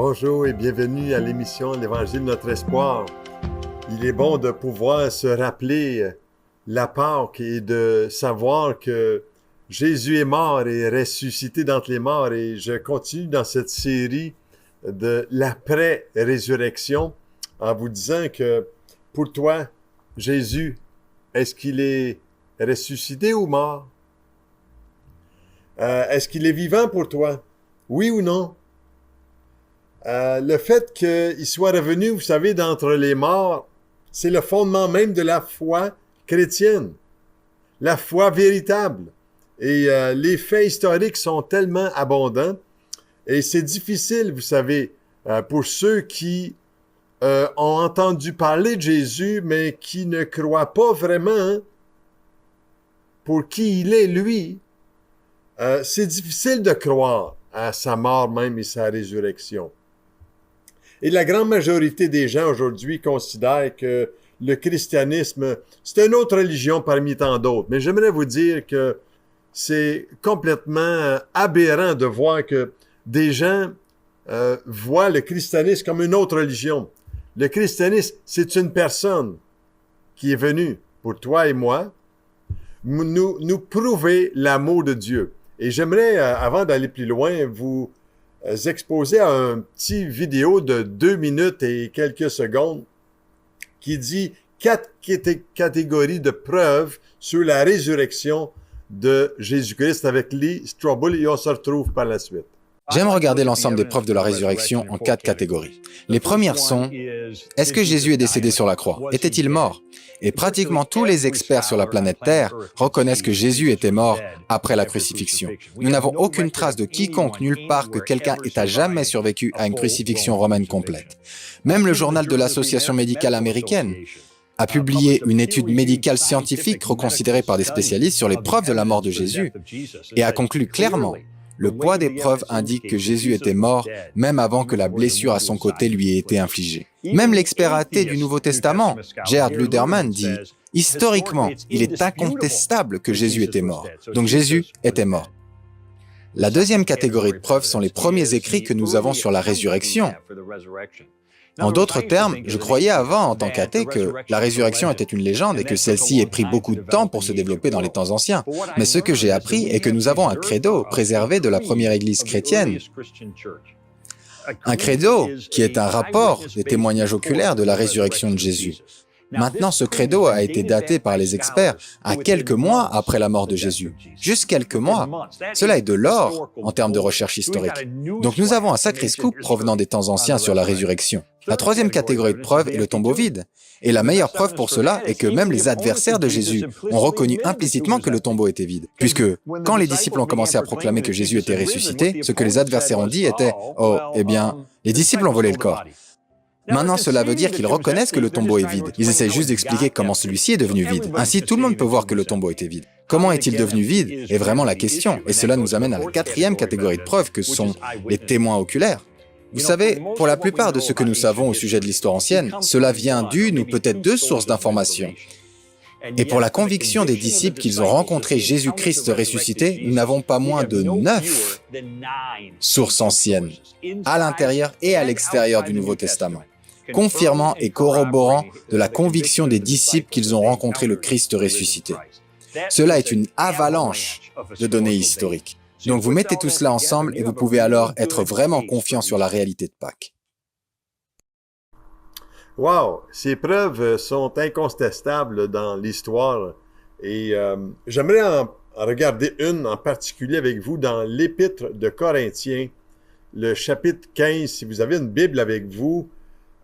Bonjour et bienvenue à l'émission L'Évangile Notre Espoir. Il est bon de pouvoir se rappeler la Pâque et de savoir que Jésus est mort et ressuscité d'entre les morts. Et je continue dans cette série de l'après-résurrection en vous disant que pour toi, Jésus, est-ce qu'il est ressuscité ou mort? Est-ce qu'il est vivant pour toi? Oui ou non? Le fait qu'il soit revenu, vous savez, d'entre les morts, c'est le fondement même de la foi chrétienne, la foi véritable. Et les faits historiques sont tellement abondants et c'est difficile, vous savez, pour ceux qui ont entendu parler de Jésus, mais qui ne croient pas vraiment pour qui il est, lui. C'est difficile de croire à sa mort même et sa résurrection. Et la grande majorité des gens aujourd'hui considèrent que le christianisme, c'est une autre religion parmi tant d'autres. Mais j'aimerais vous dire que c'est complètement aberrant de voir que des gens voient le christianisme comme une autre religion. Le christianisme, c'est une personne qui est venue pour toi et moi nous prouver l'amour de Dieu. Et j'aimerais, avant d'aller plus loin, vous exposer à un petit vidéo de 2 minutes et quelques secondes qui dit 4 catégories de preuves sur la résurrection de Jésus-Christ avec Lee Strobel et on se retrouve par la suite. J'aime regarder l'ensemble des preuves de la résurrection en 4 catégories. Les premières sont: est-ce que Jésus est décédé sur la croix? Était-il mort? Et pratiquement tous les experts sur la planète Terre reconnaissent que Jésus était mort après la crucifixion. Nous n'avons aucune trace de quiconque nulle part que quelqu'un ait à jamais survécu à une crucifixion romaine complète. Même le journal de l'Association médicale américaine a publié une étude médicale scientifique reconsidérée par des spécialistes sur les preuves de la mort de Jésus et a conclu clairement: le poids des preuves indique que Jésus était mort même avant que la blessure à son côté lui ait été infligée. Même l'expert athée du Nouveau Testament, Gerhard Ludermann, dit: historiquement, il est incontestable que Jésus était mort. Donc Jésus était mort. La deuxième catégorie de preuves sont les premiers écrits que nous avons sur la résurrection. En d'autres termes, je croyais avant, en tant qu'athée, que la résurrection était une légende et que celle-ci ait pris beaucoup de temps pour se développer dans les temps anciens. Mais ce que j'ai appris est que nous avons un credo préservé de la première Église chrétienne. Un credo qui est un rapport des témoignages oculaires de la résurrection de Jésus. Maintenant, ce credo a été daté par les experts à quelques mois après la mort de Jésus. Juste quelques mois. Cela est de l'or en termes de recherche historique. Donc nous avons un sacré scoop provenant des temps anciens sur la résurrection. La troisième catégorie de preuves est le tombeau vide. Et la meilleure preuve pour cela est que même les adversaires de Jésus ont reconnu implicitement que le tombeau était vide. Puisque, quand les disciples ont commencé à proclamer que Jésus était ressuscité, ce que les adversaires ont dit était: « Oh, eh bien, les disciples ont volé le corps. » Maintenant, cela veut dire qu'ils reconnaissent que le tombeau est vide. Ils essaient juste d'expliquer comment celui-ci est devenu vide. Ainsi, tout le monde peut voir que le tombeau était vide. Comment est-il devenu vide est vraiment la question. Et cela nous amène à la quatrième catégorie de preuves que sont les témoins oculaires. Vous savez, pour la plupart de ce que nous savons au sujet de l'histoire ancienne, cela vient d'une ou peut-être deux sources d'informations. Et pour la conviction des disciples qu'ils ont rencontré Jésus-Christ ressuscité, nous n'avons pas moins de 9 sources anciennes, à l'intérieur et à l'extérieur du Nouveau Testament, confirmant et corroborant de la conviction des disciples qu'ils ont rencontré le Christ ressuscité. Cela est une avalanche de données historiques. Donc vous mettez tout cela ensemble et vous pouvez alors être vraiment confiant sur la réalité de Pâques. Wow! Ces preuves sont incontestables dans l'histoire et j'aimerais en regarder une en particulier avec vous dans l'Épître de Corinthiens, le chapitre 15. Si vous avez une Bible avec vous,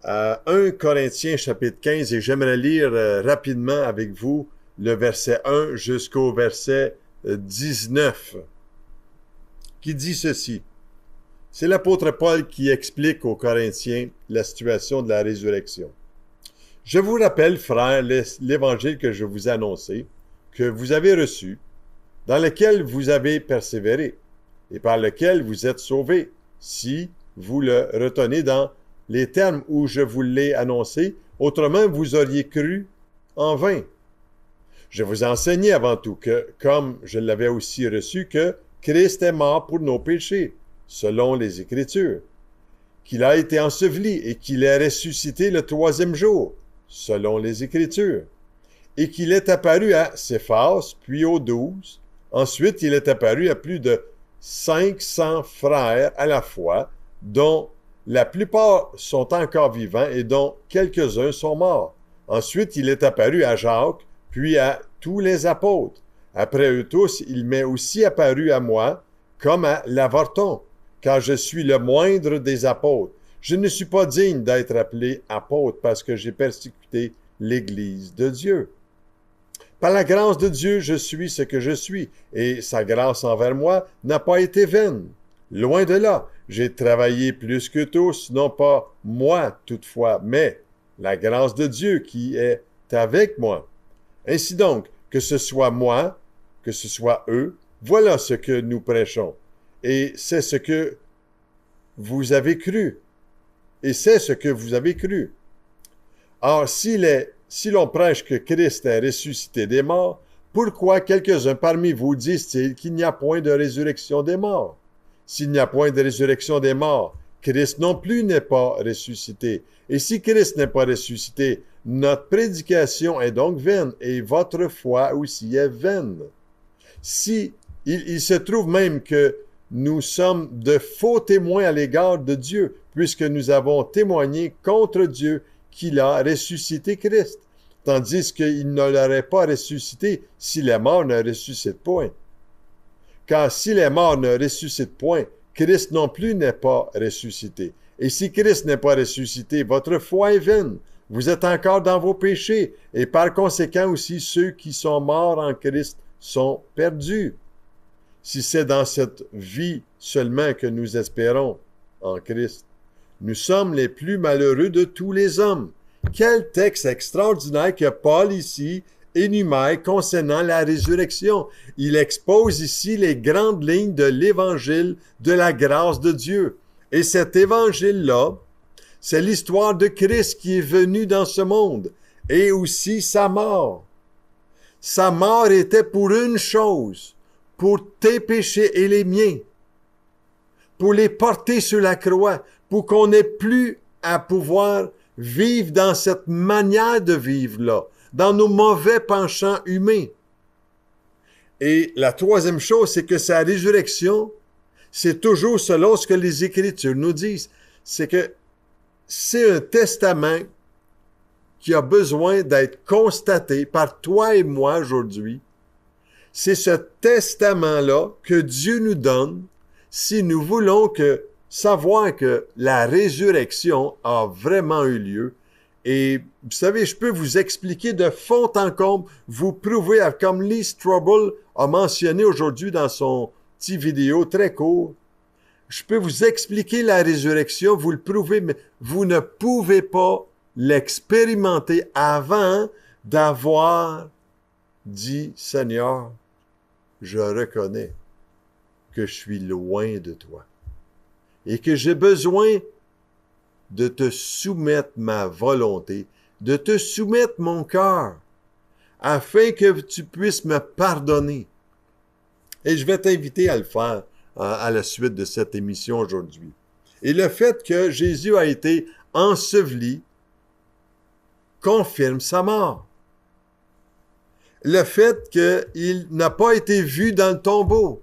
1 Corinthiens chapitre 15, et j'aimerais lire rapidement avec vous le verset 1 jusqu'au verset 19, qui dit ceci. C'est l'apôtre Paul qui explique aux Corinthiens la situation de la résurrection. « Je vous rappelle, frères, l'évangile que je vous ai annoncé, que vous avez reçu, dans lequel vous avez persévéré, et par lequel vous êtes sauvés, si vous le retenez dans les termes où je vous l'ai annoncé, autrement vous auriez cru en vain. Je vous ai enseigné avant tout que, comme je l'avais aussi reçu, que Christ est mort pour nos péchés, selon les Écritures, qu'il a été enseveli et qu'il est ressuscité le troisième jour, selon les Écritures, et qu'il est apparu à Céphas, puis aux 12. Ensuite, il est apparu à plus de 500 frères à la fois, dont la plupart sont encore vivants et dont quelques-uns sont morts. Ensuite, il est apparu à Jacques, puis à tous les apôtres. Après eux tous, il m'est aussi apparu à moi, comme à l'avorton, car je suis le moindre des apôtres. Je ne suis pas digne d'être appelé apôtre parce que j'ai persécuté l'Église de Dieu. Par la grâce de Dieu, je suis ce que je suis, et sa grâce envers moi n'a pas été vaine. Loin de là, j'ai travaillé plus que tous, non pas moi toutefois, mais la grâce de Dieu qui est avec moi. Ainsi donc, que ce soit moi, que ce soit eux, voilà ce que nous prêchons. Et c'est ce que vous avez cru. Et c'est ce que vous avez cru. Or, si l'on prêche que Christ est ressuscité des morts, pourquoi quelques-uns parmi vous disent-ils qu'il n'y a point de résurrection des morts? S'il n'y a point de résurrection des morts, Christ non plus n'est pas ressuscité. Et si Christ n'est pas ressuscité, notre prédication est donc vaine, et votre foi aussi est vaine. Si il se trouve même que nous sommes de faux témoins à l'égard de Dieu, puisque nous avons témoigné contre Dieu qu'il a ressuscité Christ, tandis qu'il ne l'aurait pas ressuscité si les morts ne ressuscitent point. Car si les morts ne ressuscitent point, Christ non plus n'est pas ressuscité. Et si Christ n'est pas ressuscité, votre foi est vaine. Vous êtes encore dans vos péchés, et par conséquent aussi ceux qui sont morts en Christ sont perdus. Si c'est dans cette vie seulement que nous espérons en Christ, nous sommes les plus malheureux de tous les hommes. Quel texte extraordinaire que Paul ici énumère concernant la résurrection. Il expose ici les grandes lignes de l'évangile de la grâce de Dieu. Et cet évangile-là, c'est l'histoire de Christ qui est venu dans ce monde, et aussi sa mort. Sa mort était pour une chose, pour tes péchés et les miens, pour les porter sur la croix, pour qu'on n'ait plus à pouvoir vivre dans cette manière de vivre-là, dans nos mauvais penchants humains. Et la troisième chose, c'est que sa résurrection, c'est toujours selon ce que les Écritures nous disent. C'est que c'est un testament qui a besoin d'être constaté par toi et moi aujourd'hui. C'est ce testament-là que Dieu nous donne si nous voulons savoir que la résurrection a vraiment eu lieu. Et vous savez, je peux vous expliquer de fond en comble, vous prouver, comme Lee Strobel a mentionné aujourd'hui dans son petit vidéo très court, je peux vous expliquer la résurrection, vous le prouvez, mais vous ne pouvez pas l'expérimenter avant d'avoir dit, Seigneur, je reconnais que je suis loin de toi et que j'ai besoin de te soumettre ma volonté, de te soumettre mon cœur, afin que tu puisses me pardonner. Et je vais t'inviter à le faire à la suite de cette émission aujourd'hui. Et le fait que Jésus a été enseveli confirme sa mort. Le fait qu'il n'a pas été vu dans le tombeau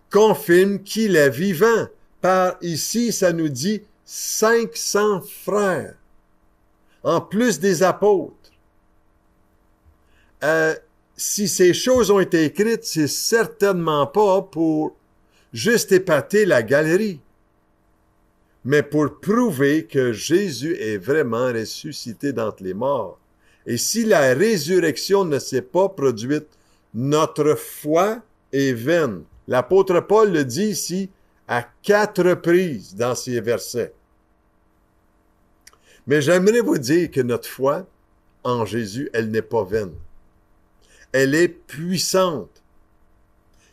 confirme qu'il est vivant. Par ici, ça nous dit 500 frères, en plus des apôtres. Si ces choses ont été écrites, c'est certainement pas pour juste épater la galerie, mais pour prouver que Jésus est vraiment ressuscité d'entre les morts. Et si la résurrection ne s'est pas produite, notre foi est vaine. L'apôtre Paul le dit ici à 4 reprises dans ces versets. Mais j'aimerais vous dire que notre foi en Jésus, elle n'est pas vaine. Elle est puissante.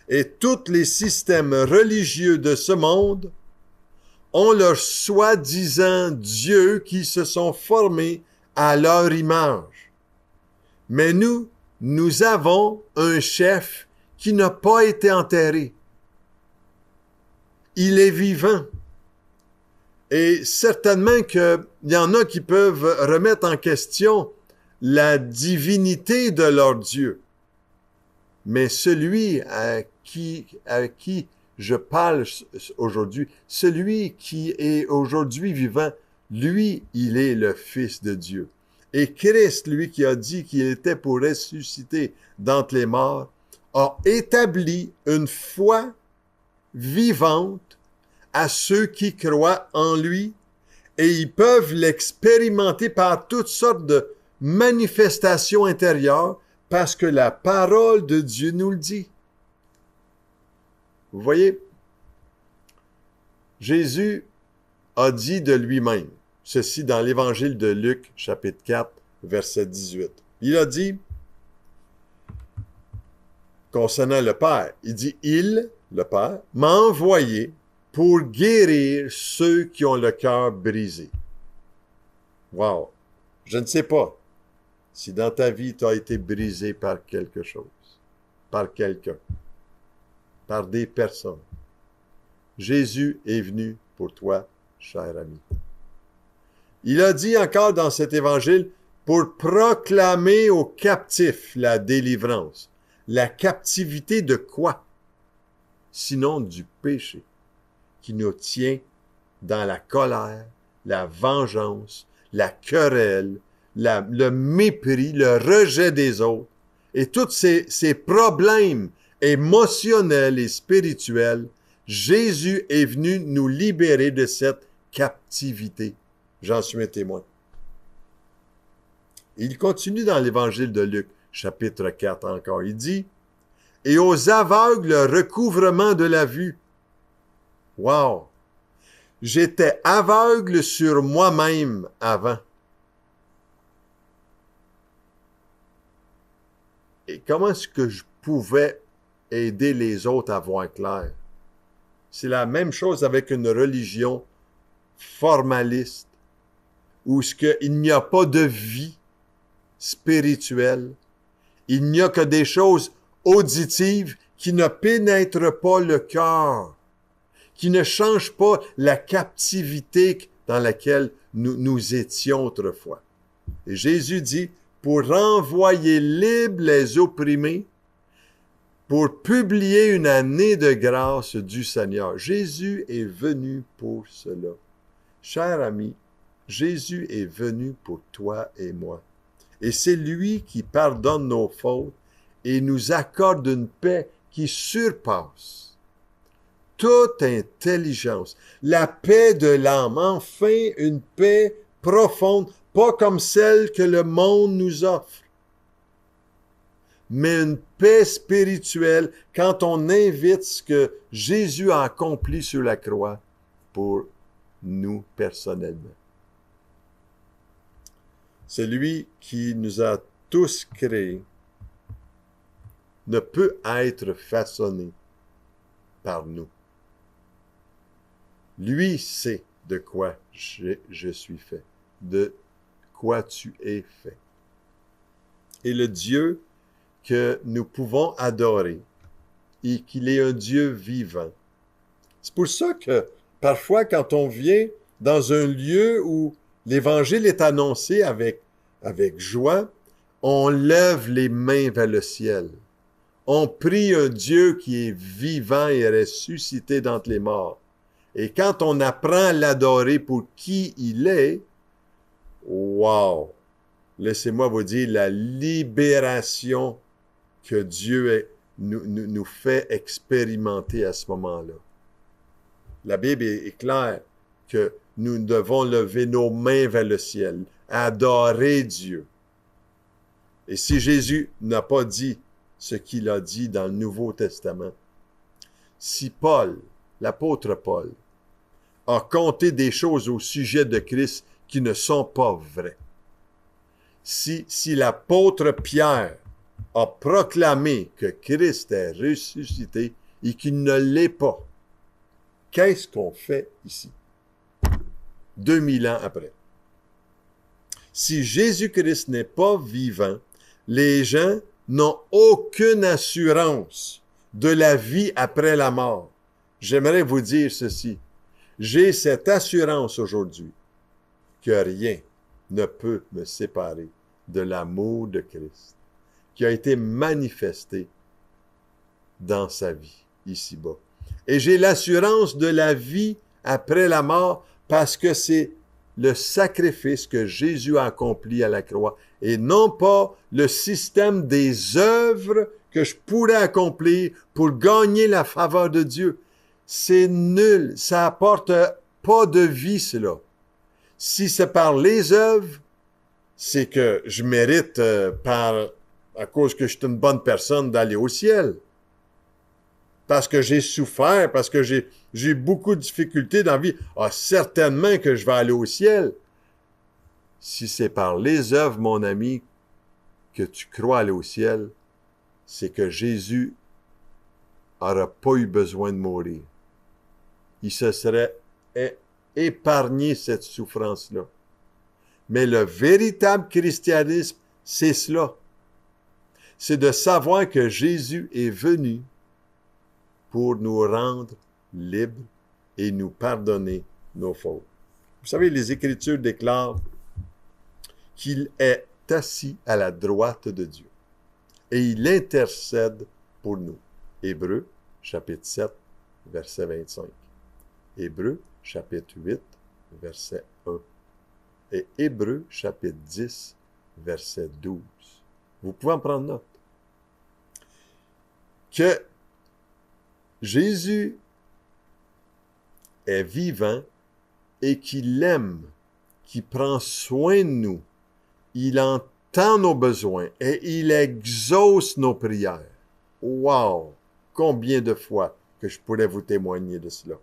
Et tous les systèmes religieux de ce monde ont leur soi-disant Dieu qui se sont formés à leur image. Mais nous avons un chef qui n'a pas été enterré. Il est vivant. Et certainement qu'il y en a qui peuvent remettre en question la divinité de leur Dieu. Mais celui à qui je parle aujourd'hui, celui qui est aujourd'hui vivant, lui, il est le Fils de Dieu. Et Christ, lui qui a dit qu'il était pour ressusciter d'entre les morts, a établi une foi vivante à ceux qui croient en lui, et ils peuvent l'expérimenter par toutes sortes de manifestations intérieures parce que la parole de Dieu nous le dit. Vous voyez, Jésus a dit de lui-même, ceci dans l'Évangile de Luc, chapitre 4, verset 18. Il a dit, concernant le Père, il dit, il, le Père, m'a envoyé pour guérir ceux qui ont le cœur brisé. Wow! Je ne sais pas si dans ta vie tu as été brisé par quelque chose, par quelqu'un, par des personnes. Jésus est venu pour toi, cher ami. Il a dit encore dans cet évangile, pour proclamer aux captifs la délivrance. La captivité de quoi? Sinon du péché, qui nous tient dans la colère, la vengeance, la querelle, le mépris, le rejet des autres, et tous ces problèmes émotionnels et spirituels. Jésus est venu nous libérer de cette captivité. J'en suis un témoin. Il continue dans l'Évangile de Luc, chapitre 4 encore. Il dit, « Et aux aveugles, le recouvrement de la vue. » Wow! J'étais aveugle sur moi-même avant. Et comment est-ce que je pouvais aider les autres à voir clair? C'est la même chose avec une religion formaliste, où il n'y a pas de vie spirituelle. Il n'y a que des choses auditives qui ne pénètrent pas le cœur, qui ne changent pas la captivité dans laquelle nous étions autrefois. Et Jésus dit, pour renvoyer libres les opprimés, pour publier une année de grâce du Seigneur. Jésus est venu pour cela. Cher ami, Jésus est venu pour toi et moi. Et c'est lui qui pardonne nos fautes et nous accorde une paix qui surpasse toute intelligence. La paix de l'âme, enfin une paix profonde, pas comme celle que le monde nous offre, mais une paix spirituelle quand on invite ce que Jésus a accompli sur la croix pour nous personnellement. C'est lui qui nous a tous créés, ne peut être façonné par nous. Lui sait de quoi je suis fait, de quoi tu es fait. Et le Dieu que nous pouvons adorer, et qu'il est un Dieu vivant. C'est pour ça que parfois quand on vient dans un lieu où l'Évangile est annoncé avec joie, on lève les mains vers le ciel. On prie un Dieu qui est vivant et ressuscité d'entre les morts. Et quand on apprend à l'adorer pour qui il est, wow! Laissez-moi vous dire la libération que Dieu nous fait expérimenter à ce moment-là. La Bible est claire que nous devons lever nos mains vers le ciel, adorer Dieu. Et si Jésus n'a pas dit ce qu'il a dit dans le Nouveau Testament, si Paul, l'apôtre Paul, a compté des choses au sujet de Christ qui ne sont pas vraies, si l'apôtre Pierre a proclamé que Christ est ressuscité et qu'il ne l'est pas, qu'est-ce qu'on fait ici, 2000 ans après? Si Jésus-Christ n'est pas vivant, les gens n'ont aucune assurance de la vie après la mort. J'aimerais vous dire ceci. J'ai cette assurance aujourd'hui que rien ne peut me séparer de l'amour de Christ qui a été manifesté dans sa vie ici-bas. Et j'ai l'assurance de la vie après la mort parce que c'est le sacrifice que Jésus a accompli à la croix et non pas le système des œuvres que je pourrais accomplir pour gagner la faveur de Dieu. C'est nul, ça apporte pas de vie cela. Si c'est par les œuvres, c'est que je mérite à cause que je suis une bonne personne d'aller au ciel. Parce que j'ai souffert, parce que j'ai eu beaucoup de difficultés dans la vie. Ah, certainement que je vais aller au ciel. Si c'est par les œuvres, mon ami, que tu crois aller au ciel, c'est que Jésus n'aura pas eu besoin de mourir. Il se serait épargné cette souffrance-là. Mais le véritable christianisme, c'est cela. C'est de savoir que Jésus est venu pour nous rendre libres et nous pardonner nos fautes. Vous savez, les Écritures déclarent qu'il est assis à la droite de Dieu et il intercède pour nous. Hébreux, chapitre 7, verset 25. Hébreux, chapitre 8, verset 1. Et Hébreux, chapitre 10, verset 12. Vous pouvez en prendre note. Que Jésus est vivant et qu'il aime, qu'il prend soin de nous. Il entend nos besoins et il exauce nos prières. Wow! Combien de fois que je pourrais vous témoigner de cela.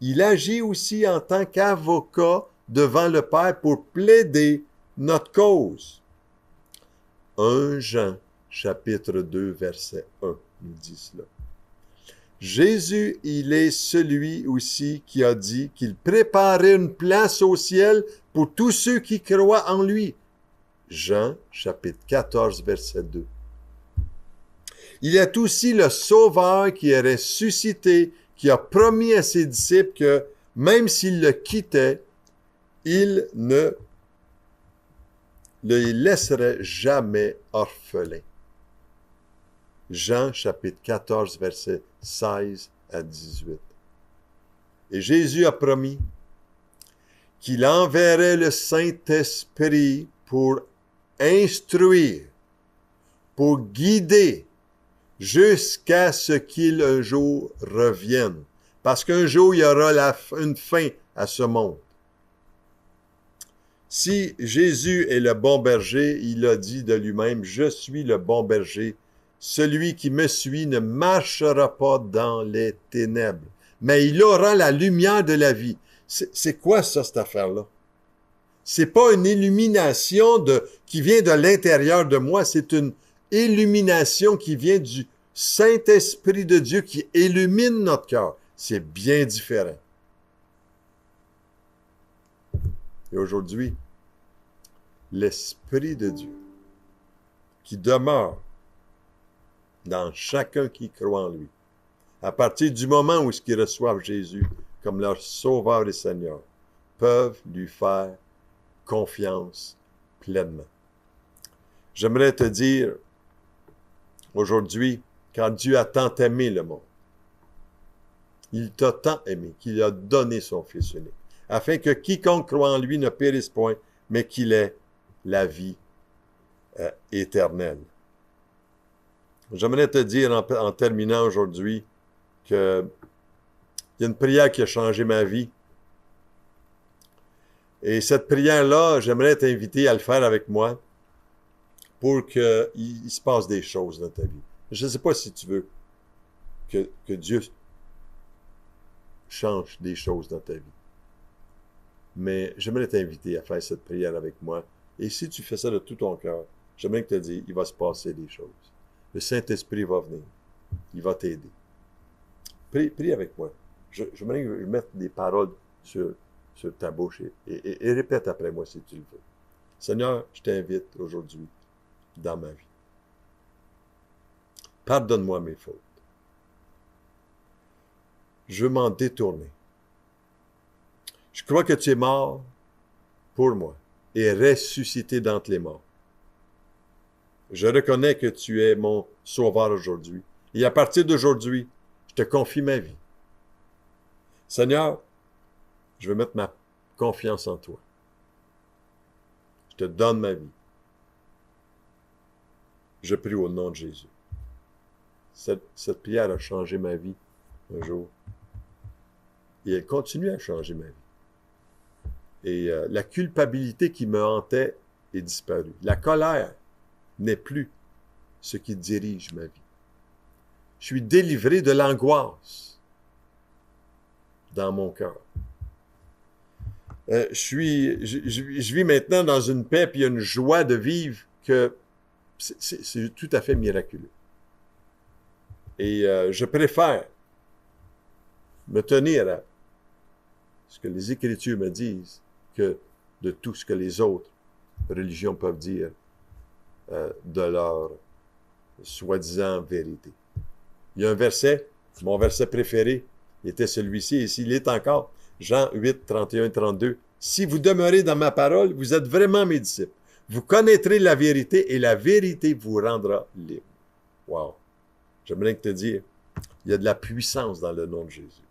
Il agit aussi en tant qu'avocat devant le Père pour plaider notre cause. 1 Jean, chapitre 2, verset 1, nous dit cela. Jésus, il est celui aussi qui a dit qu'il préparait une place au ciel pour tous ceux qui croient en lui. Jean, chapitre 14, verset 2. Il est aussi le Sauveur qui est ressuscité, qui a promis à ses disciples que même s'il le quittait, il ne le laisserait jamais orphelin. Jean chapitre 14, versets 16 à 18. Et Jésus a promis qu'il enverrait le Saint-Esprit pour instruire, pour guider, jusqu'à ce qu'il un jour revienne. Parce qu'un jour, il y aura une fin à ce monde. Si Jésus est le bon berger, il a dit de lui-même, « Je suis le bon berger. Celui qui me suit ne marchera pas dans les ténèbres, mais il aura la lumière de la vie. » C'est quoi ça, cette affaire-là? C'est pas une illumination qui vient de l'intérieur de moi, c'est une illumination qui vient du Saint-Esprit de Dieu qui illumine notre cœur. C'est bien différent. Et aujourd'hui, l'Esprit de Dieu qui demeure dans chacun qui croit en lui, à partir du moment où ils reçoivent Jésus comme leur Sauveur et Seigneur, peuvent lui faire confiance pleinement. J'aimerais te dire aujourd'hui, quand Dieu a tant aimé le monde, il t'a tant aimé qu'il a donné son Fils unique, afin que quiconque croit en lui ne périsse point, mais qu'il ait la vie éternelle. J'aimerais te dire en terminant aujourd'hui qu'il y a une prière qui a changé ma vie. Et cette prière-là, j'aimerais t'inviter à le faire avec moi pour qu'il se passe des choses dans ta vie. Je ne sais pas si tu veux que Dieu change des choses dans ta vie. Mais j'aimerais t'inviter à faire cette prière avec moi. Et si tu fais ça de tout ton cœur, j'aimerais te dire, il va se passer des choses. Le Saint-Esprit va venir. Il va t'aider. Prie avec moi. J'aimerais mettre des paroles sur ta bouche et répète après moi si tu le veux. Seigneur, je t'invite aujourd'hui dans ma vie. Pardonne-moi mes fautes. Je veux m'en détourner Je crois que tu es mort pour moi et ressuscité d'entre les morts. Je reconnais que tu es mon sauveur aujourd'hui. Et à partir d'aujourd'hui, je te confie ma vie. Seigneur, je veux mettre ma confiance en toi. Je te donne ma vie. Je prie au nom de Jésus. Cette prière a changé ma vie un jour. Et elle continue à changer ma vie. Et la culpabilité qui me hantait est disparue. La colère n'est plus ce qui dirige ma vie. Je suis délivré de l'angoisse dans mon cœur. Je vis maintenant dans une paix et une joie de vivre que c'est tout à fait miraculeux. Et je préfère me tenir à ce que les Écritures me disent que de tout ce que les autres religions peuvent dire de leur soi-disant vérité. Il y a un verset, mon verset préféré était celui-ci, et s'il est encore, Jean 8, 31, 32. « Si vous demeurez dans ma parole, vous êtes vraiment mes disciples. Vous connaîtrez la vérité et la vérité vous rendra libre. » Wow! J'aimerais te dire, il y a de la puissance dans le nom de Jésus.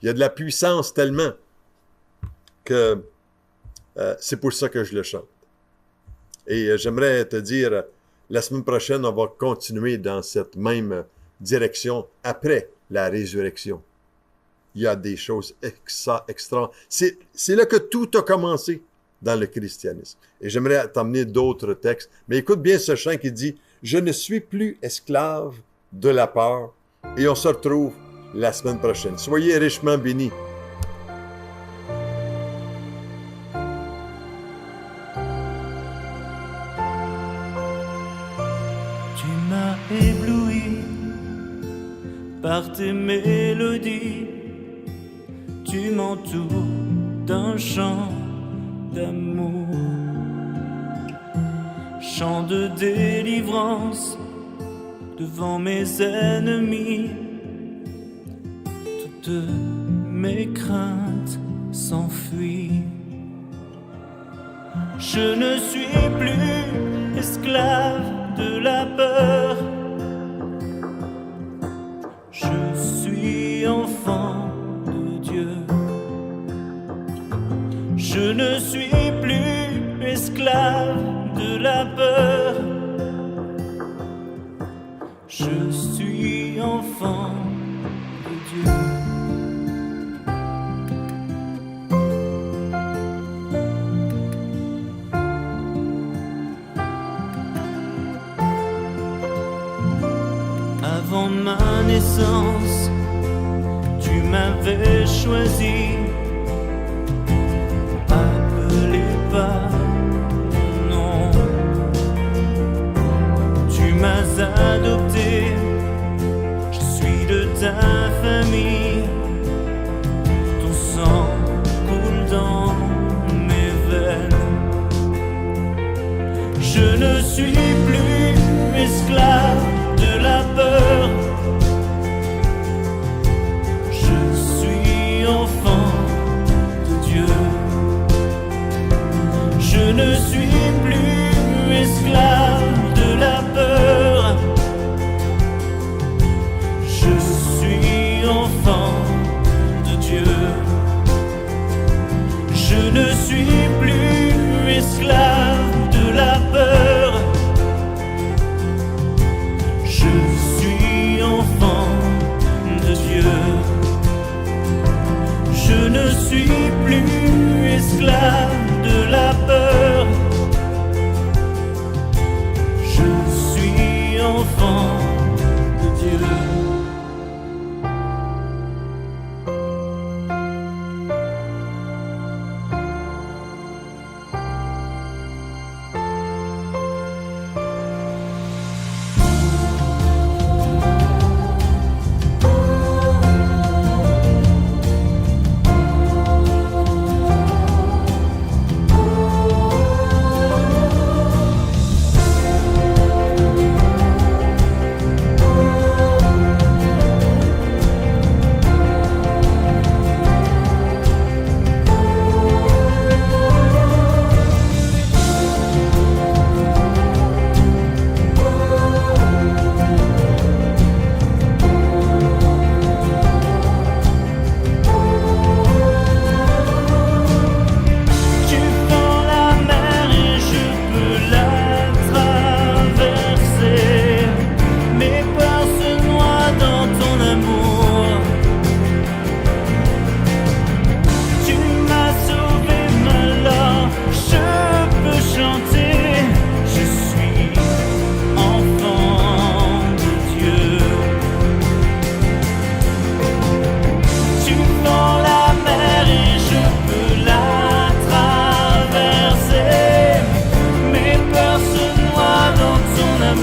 Il y a de la puissance tellement que c'est pour ça que je le chante. Et j'aimerais te dire, la semaine prochaine, on va continuer dans cette même direction après la résurrection. Il y a des choses extra. C'est là que tout a commencé dans le christianisme. Et j'aimerais t'emmener d'autres textes. Mais écoute bien ce chant qui dit « Je ne suis plus esclave de la peur. » Et on se retrouve la semaine prochaine. Soyez richement bénis. Tu m'as ébloui par tes mélodies. Tu m'entoures d'un chant d'amour, chant de délivrance devant mes ennemis. Toutes mes craintes s'enfuient. Je ne suis plus esclave de la peur. Je suis enfant de Dieu. Je ne suis plus esclave de la peur. Je suis enfant de Dieu. Avant ma naissance, tu m'avais choisi. Appelé par mon nom, tu m'as adopté. Je suis de ta famille. Ton sang coule dans mes veines. Je ne suis plus esclave de la peur. Je suis enfant de Dieu. Je ne suis plus esclave de la peur. Je suis enfant de Dieu. Je ne suis plus esclave de la peur.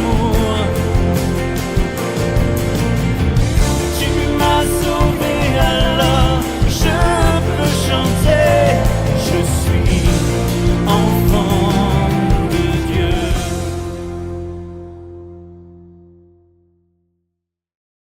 l'amour.